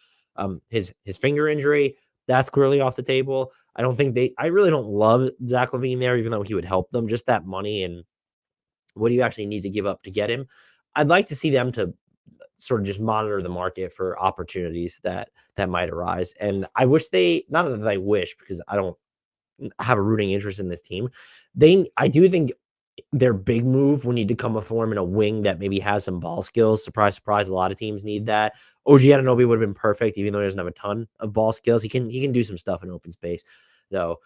his finger injury? That's clearly off the table. I really don't love Zach LaVine there, even though he would help them. Just that money and what do you actually need to give up to get him? I'd like to see them to sort of just monitor the market for opportunities that might arise. And I wish not that I wish, because I don't have a rooting interest in this team. I do think their big move would need to come form in a wing that maybe has some ball skills. Surprise, surprise. A lot of teams need that. OG Anunoby would have been perfect, even though he doesn't have a ton of ball skills. He can do some stuff in open space, though.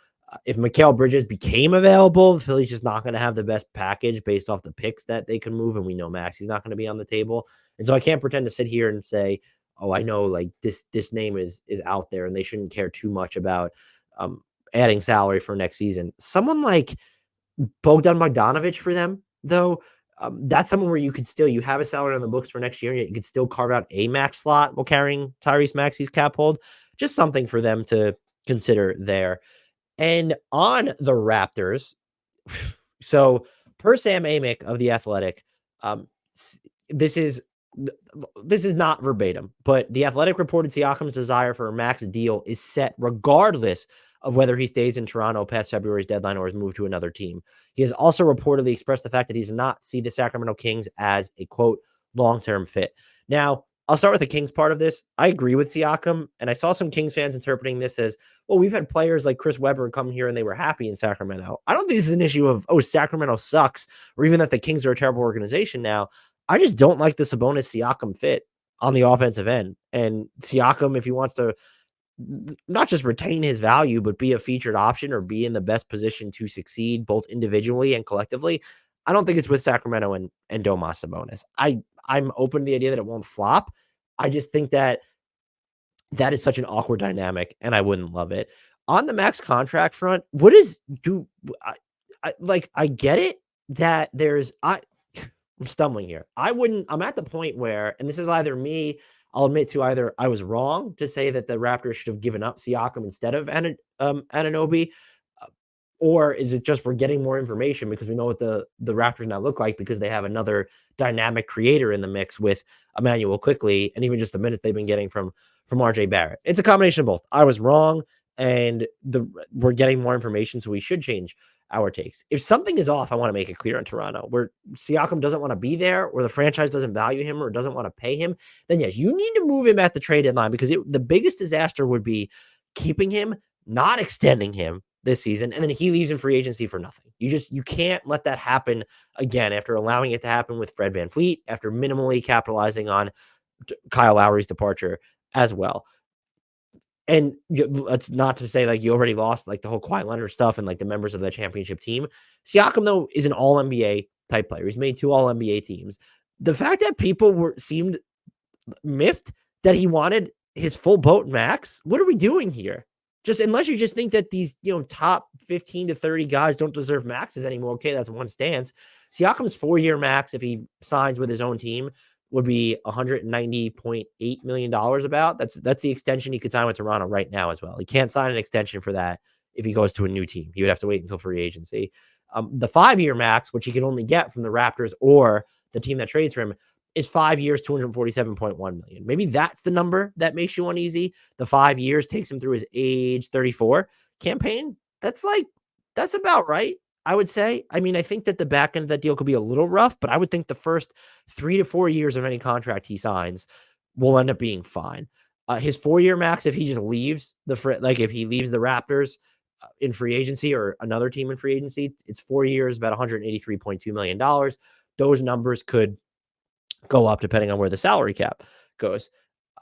If Mikal Bridges became available, the Philly's just not going to have the best package based off the picks that they can move, and we know Maxi's not going to be on the table. And so I can't pretend to sit here and say, oh, I know like this name is out there and they shouldn't care too much about adding salary for next season. Someone like Bogdan Bogdanovic for them, though, that's someone where you have a salary on the books for next year, and you could still carve out a max slot while carrying Tyrese Maxey's cap hold. Just something for them to consider there. And on the Raptors, so per Sam Amick of The Athletic, this is not verbatim, but The Athletic reported Siakam's desire for a max deal is set regardless of whether he stays in Toronto past February's deadline or is moved to another team. He has also reportedly expressed the fact that he does not see the Sacramento Kings as a, quote, long-term fit. Now, I'll start with the Kings part of this. I agree with Siakam, and I saw some Kings fans interpreting this as, well, we've had players like Chris Webber come here and they were happy in Sacramento. I don't think this is an issue of, oh, Sacramento sucks, or even that the Kings are a terrible organization now. I just don't like the Sabonis-Siakam fit on the offensive end. And Siakam, if he wants to not just retain his value, but be a featured option or be in the best position to succeed both individually and collectively, I don't think it's with Sacramento and Domas Sabonis. I'm open to the idea that it won't flop. I just think that is such an awkward dynamic, and I wouldn't love it. On the max contract front, I get it that I'm stumbling here. I'm at the point where, and this is either me, I'll admit to either I was wrong to say that the Raptors should have given up Siakam instead of Anunoby, or is it just we're getting more information because we know what the Raptors now look like because they have another dynamic creator in the mix with Emmanuel Quickley, and even just the minutes they've been getting from RJ Barrett. It's a combination of both. I was wrong, and we're getting more information, so we should change our takes. If something is off, I want to make it clear in Toronto, where Siakam doesn't want to be there, or the franchise doesn't value him or doesn't want to pay him, then yes, you need to move him at the trade deadline, because the biggest disaster would be keeping him, not extending him this season, and then he leaves in free agency for nothing. You can't let that happen again after allowing it to happen with Fred VanVleet, after minimally capitalizing on Kyle Lowry's departure as well. And that's not to say like you already lost like the whole Kawhi Leonard stuff and like the members of the championship team. Siakam, though, is an all NBA type player. He's made 2 all NBA teams. The fact that people seemed miffed that he wanted his full boat max, what are we doing here? Just unless you just think that these, top 15 to 30 guys don't deserve maxes anymore. Okay, that's one stance. Siakam's 4-year max, if he signs with his own team, would be $190.8 million about. That's the extension he could sign with Toronto right now as well. He can't sign an extension for that if he goes to a new team. He would have to wait until free agency. The 5-year max, which he can only get from the Raptors or the team that trades for him, is 5 years, $247.1 million. Maybe that's the number that makes you uneasy. The 5 years takes him through his age 34 campaign. That's about right, I would say. I mean, I think that the back end of that deal could be a little rough, but I would think the first 3 to 4 years of any contract he signs will end up being fine. His 4-year max, if he just leaves if he leaves the Raptors in free agency or another team in free agency, it's 4 years, about $183.2 million. Those numbers could go up depending on where the salary cap goes.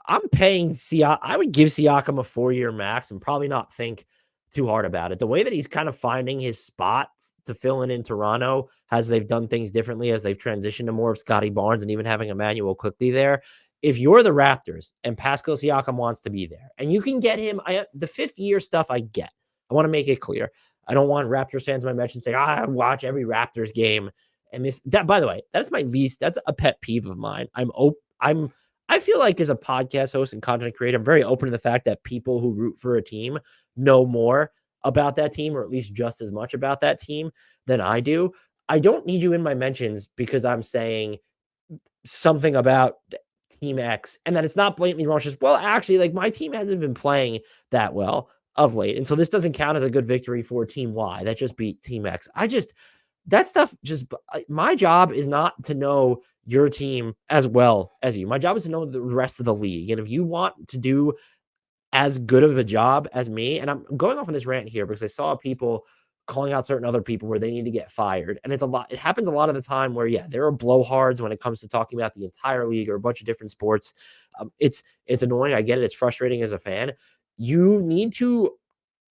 I would give Siakam a 4-year max and probably not think too hard about it. The way that he's kind of finding his spot to fill in Toronto, as they've done things differently, as they've transitioned to more of Scotty Barnes and even having Emmanuel Quickley there. If you're the Raptors and Pascal Siakam wants to be there and you can get him, the 5th-year stuff I get. I want to make it clear. I don't want Raptors fans in my mention saying, I watch every Raptors game. And by the way, that's a pet peeve of mine. I feel like as a podcast host and content creator, I'm very open to the fact that people who root for a team know more about that team, or at least just as much about that team than I do. I don't need you in my mentions because I'm saying something about Team X and that it's not blatantly wrong. It's just, well, actually, like my team hasn't been playing that well of late. And so this doesn't count as a good victory for Team Y that just beat Team X. That stuff my job is not to know your team as well as you. My job is to know the rest of the league. And if you want to do as good of a job as me, and I'm going off on this rant here because I saw people calling out certain other people where they need to get fired. And it happens a lot of the time where, there are blowhards when it comes to talking about the entire league or a bunch of different sports. It's annoying. I get it. It's frustrating as a fan. You need to,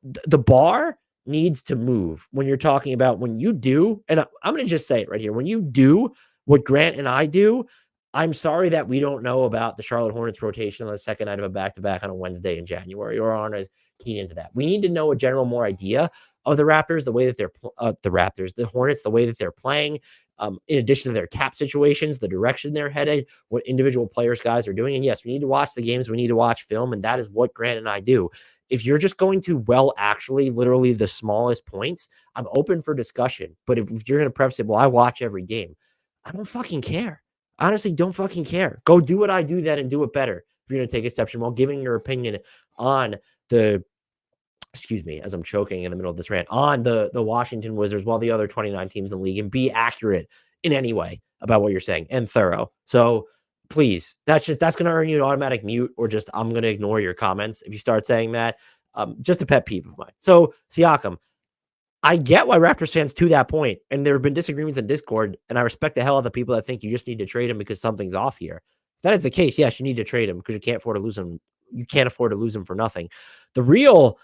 the bar needs to move when you're talking about when you do, and I'm going to just say it right here, when you do what Grant and I do, I'm sorry that we don't know about the Charlotte Hornets rotation on the second night of a back-to-back on a Wednesday in January or aren't as keen into that. We need to know a general more idea of the Raptors, the way that they're the Hornets, the way that they're playing, in addition to their cap situations, the direction they're headed, what individual players guys are doing. And yes, we need to watch the games. We need to watch film. And that is what Grant and I do. If you're just going to, actually, literally the smallest points, I'm open for discussion. But if you're going to preface it, well, I watch every game, I don't fucking care. Honestly, don't fucking care. Go do what I do then and do it better. If you're going to take exception while giving your opinion on the, excuse me, as I'm choking in the middle of this rant, on the Washington Wizards while the other 29 teams in the league, and be accurate in any way about what you're saying and thorough. So please, that's going to earn you an automatic mute, or just I'm going to ignore your comments if you start saying that. Just a pet peeve of mine. So Siakam, I get why Raptors fans to that point, and there have been disagreements in Discord, and I respect the hell out of the people that think you just need to trade him because something's off here. If that is the case, yes, you need to trade him because you can't afford to lose him. You can't afford to lose him for nothing. The real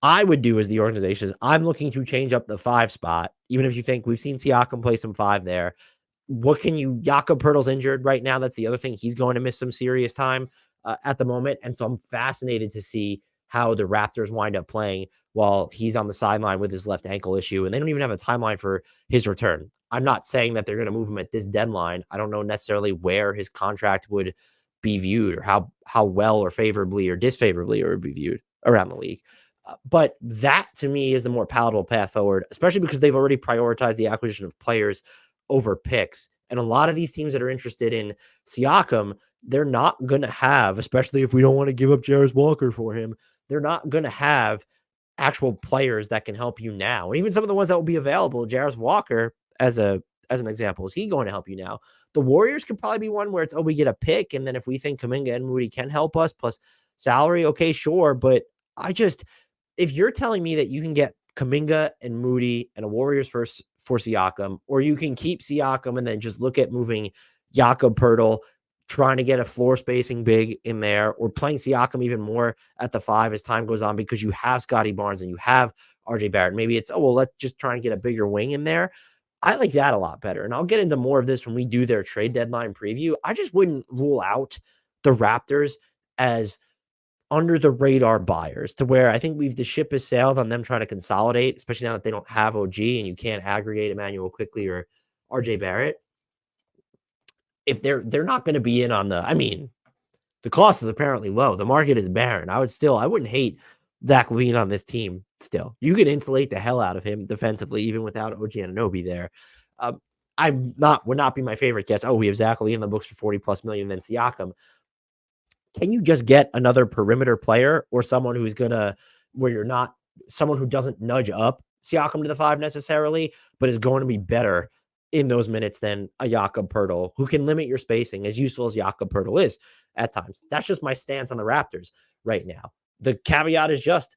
I would do as the organization is I'm looking to change up the 5 spot, even if you think we've seen Siakam play some 5 there. What can you, Jakob Poeltl's injured right now. That's the other thing. He's going to miss some serious time at the moment. And so I'm fascinated to see how the Raptors wind up playing while he's on the sideline with his left ankle issue. And they don't even have a timeline for his return. I'm not saying that they're going to move him at this deadline. I don't know necessarily where his contract would be viewed, or how well or favorably or disfavorably it would be viewed around the league. But that to me is the more palatable path forward, especially because they've already prioritized the acquisition of players over picks. And a lot of these teams that are interested in Siakam, they're not going to have, especially if we don't want to give up Jarvis Walker for him, they're not going to have actual players that can help you now. And even some of the ones that will be available, Jarvis Walker, as an example, is he going to help you now? The Warriors could probably be one where it's, we get a pick, and then if we think Kuminga and Moody can help us plus salary, okay, sure. But if you're telling me that you can get Kuminga and Moody and a Warriors for Siakam, or you can keep Siakam and then just look at moving Jakob Poeltl, trying to get a floor spacing big in there, or playing Siakam even more at the 5 as time goes on because you have Scotty Barnes and you have RJ Barrett. Maybe it's, let's just try and get a bigger wing in there. I like that a lot better. And I'll get into more of this when we do their trade deadline preview. I just wouldn't rule out the Raptors as under the radar buyers, to where I think the ship has sailed on them trying to consolidate, especially now that they don't have OG and you can't aggregate Emmanuel quickly or RJ Barrett. If they're not going to be in on the cost is apparently low. The market is barren. I wouldn't hate Zach LaVine on this team still. You could insulate the hell out of him defensively, even without OG Anunoby there. Would not be my favorite guess. We have Zach LaVine in the books for $40+ million, then Siakam. Can you just get another perimeter player, or someone who's someone who doesn't nudge up Siakam to the 5 necessarily, but is going to be better in those minutes than a Jakob Poeltl, who can limit your spacing, as useful as Jakob Poeltl is at times? That's just my stance on the Raptors right now. The caveat is just,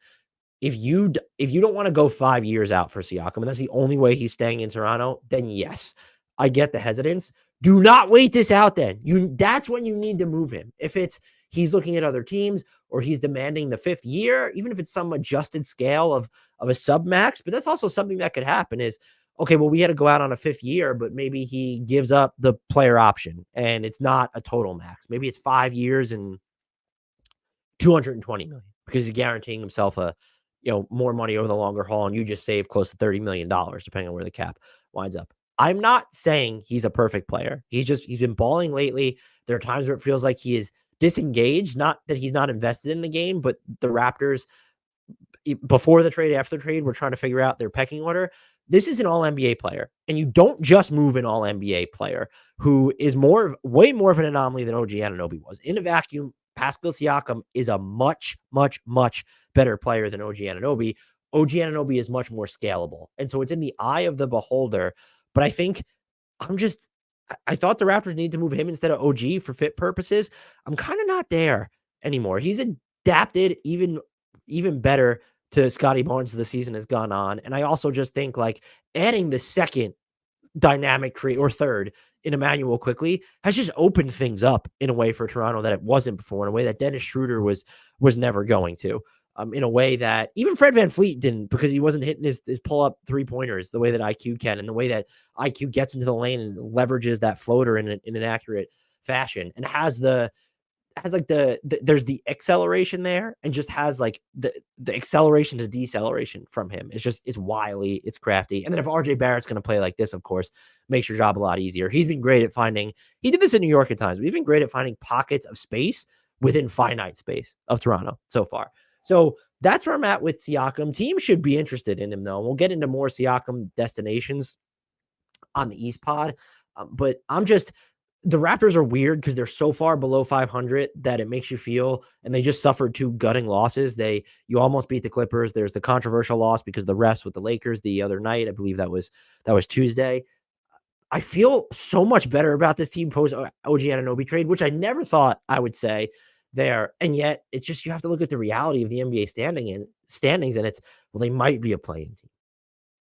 if you don't want to go 5 years out for Siakam, and that's the only way he's staying in Toronto, then yes, I get the hesitance. Do not wait this out then. That's when you need to move him. If it's he's looking at other teams, or he's demanding the 5th year, even if it's some adjusted scale of a sub-max, but that's also something that could happen is, okay, well, we had to go out on a 5th year, but maybe he gives up the player option and it's not a total max. Maybe it's 5 years and $220 million because he's guaranteeing himself more money over the longer haul, and you just save close to $30 million, depending on where the cap winds up. I'm not saying he's a perfect player. He's been balling lately. There are times where it feels like he is disengaged, not that he's not invested in the game, but the Raptors, before the trade, after the trade, we're trying to figure out their pecking order. This is an all-NBA player, and you don't just move an all-NBA player who is way more of an anomaly than OG Anunoby was. In a vacuum, Pascal Siakam is a much, much, much better player than OG Anunoby. OG Anunoby is much more scalable, and so it's in the eye of the beholder. But I think I thought the Raptors need to move him instead of OG for fit purposes. I'm kind of not there anymore. He's adapted even better to Scotty Barnes as the season has gone on. And I also just think adding the second dynamic or third in Emmanuel quickly has just opened things up in a way for Toronto that it wasn't before, in a way that Dennis Schroeder was never going to. in a way that even Fred VanVleet didn't, because he wasn't hitting his pull-up three-pointers the way that IQ can, and the way that IQ gets into the lane and leverages that floater in an accurate fashion, and has like there's the acceleration there, and just has like the acceleration to deceleration from him. It's wily, it's crafty. And then if RJ Barrett's going to play like this, of course, makes your job a lot easier. He's been great at he did this in New York at times, but he's been great at finding pockets of space within finite space of Toronto so far. So that's where I'm at with Siakam. Teams should be interested in him, though. We'll get into more Siakam destinations on the East pod. But the Raptors are weird because they're so far below 500 that it makes you feel, and they just suffered 2 gutting losses. You almost beat the Clippers. There's the controversial loss because of the refs with the Lakers the other night. I believe that was Tuesday. I feel so much better about this team post OG Anunoby trade, which I never thought I would say there. And yet it's just, you have to look at the reality of the NBA standings, and it's, well, they might be a playing team.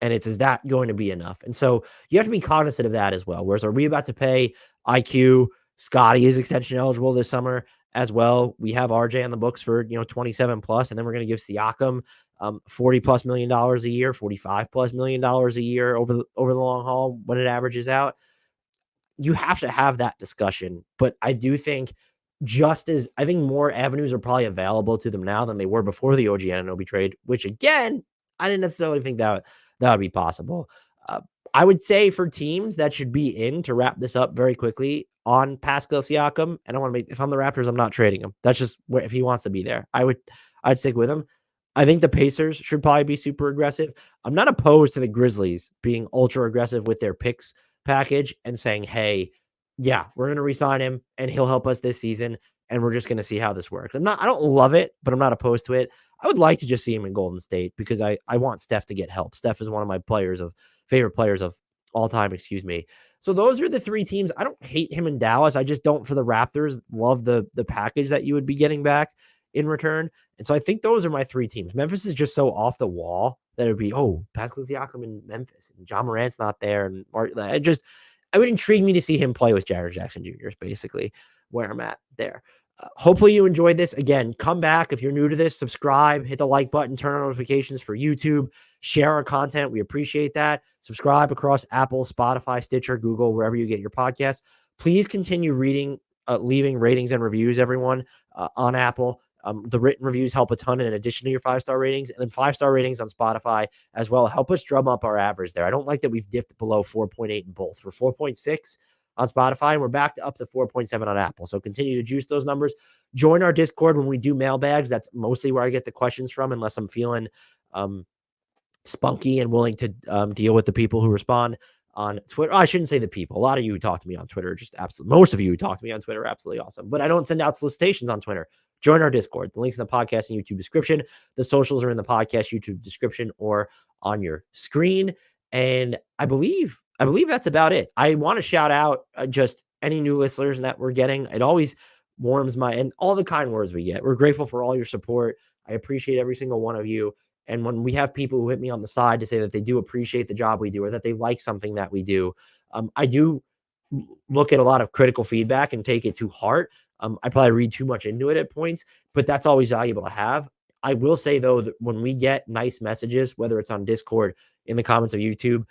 And is that going to be enough? And so you have to be cognizant of that as well. Whereas, are we about to pay IQ? Scotty is extension eligible this summer as well. We have RJ on the books for 27 plus, and then we're going to give Siakam $40+ million a year, $45+ million a year over the long haul when it averages out. You have to have that discussion. But I do think I think more avenues are probably available to them now than they were before the OG Anunoby trade, which again, I didn't necessarily think that would be possible. I would say for teams that should be in, to wrap this up very quickly, on Pascal Siakam, and if I'm the Raptors, I'm not trading him. That's just where, if he wants to be there, I'd stick with him. I think the Pacers should probably be super aggressive. I'm not opposed to the Grizzlies being ultra aggressive with their picks package and saying, hey, yeah, we're going to re-sign him and he'll help us this season, and we're just going to see how this works. I don't love it, but I'm not opposed to it. I would like to just see him in Golden State because I want Steph to get help. Steph is one of my favorite players of all time, So those are the 3 teams. I don't hate him in Dallas. I just don't, for the Raptors, love the package that you would be getting back in return. And so I think those are my 3 teams. Memphis is just so off the wall that it would be, Pascal Siakam in Memphis, and John Morant's not there. And it would intrigue me to see him play with Jaren Jackson Jr. is basically where I'm at there. Hopefully you enjoyed this. Again, come back. If you're new to this, subscribe, hit the like button, turn on notifications for YouTube, share our content. We appreciate that. Subscribe across Apple, Spotify, Stitcher, Google, wherever you get your podcasts. Please continue leaving ratings and reviews, everyone, on Apple. The written reviews help a ton in addition to your 5-star ratings, and then 5-star ratings on Spotify as well. Help us drum up our average there. I don't like that we've dipped below 4.8 in both. We're 4.6 on Spotify, and we're back up to 4.7 on Apple. So continue to juice those numbers. Join our Discord when we do mailbags. That's mostly where I get the questions from, unless I'm feeling spunky and willing to deal with the people who respond on Twitter. I shouldn't say the people. A lot of you who talk to me on Twitter, most of you who talk to me on Twitter are absolutely awesome. But I don't send out solicitations on Twitter. Join our Discord. The link's in the podcast and YouTube description. The socials are in the podcast YouTube description or on your screen. And I believe that's about it. I want to shout out just any new listeners that we're getting. It always warms and all the kind words we get. We're grateful for all your support. I appreciate every single one of you. And when we have people who hit me on the side to say that they do appreciate the job we do, or that they like something that we do, I do look at a lot of critical feedback and take it to heart. I probably read too much into it at points, but that's always valuable to have. I will say, though, that when we get nice messages, whether it's on Discord, in the comments of YouTube,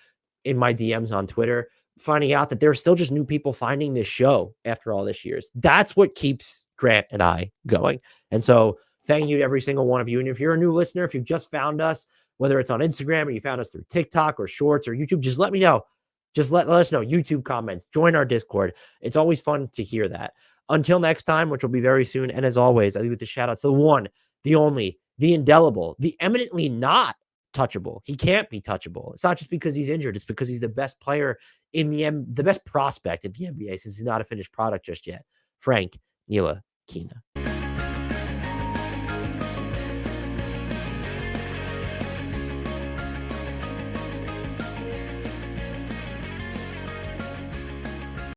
in my DMs on Twitter, finding out that there are still just new people finding this show after all this years, that's what keeps Grant and I going. And so thank you to every single one of you. And if you're a new listener, if you've just found us, whether it's on Instagram or you found us through TikTok or Shorts or YouTube, just let me know. Just let us know. YouTube comments, join our Discord. It's always fun to hear that. Until next time, which will be very soon. And as always, I leave with the shout out to the one, the only, the indelible, the eminently not touchable. He can't be touchable. It's not just because he's injured. It's because he's the best player in the best prospect in the NBA, since he's not a finished product just yet. Frank Ntilikina.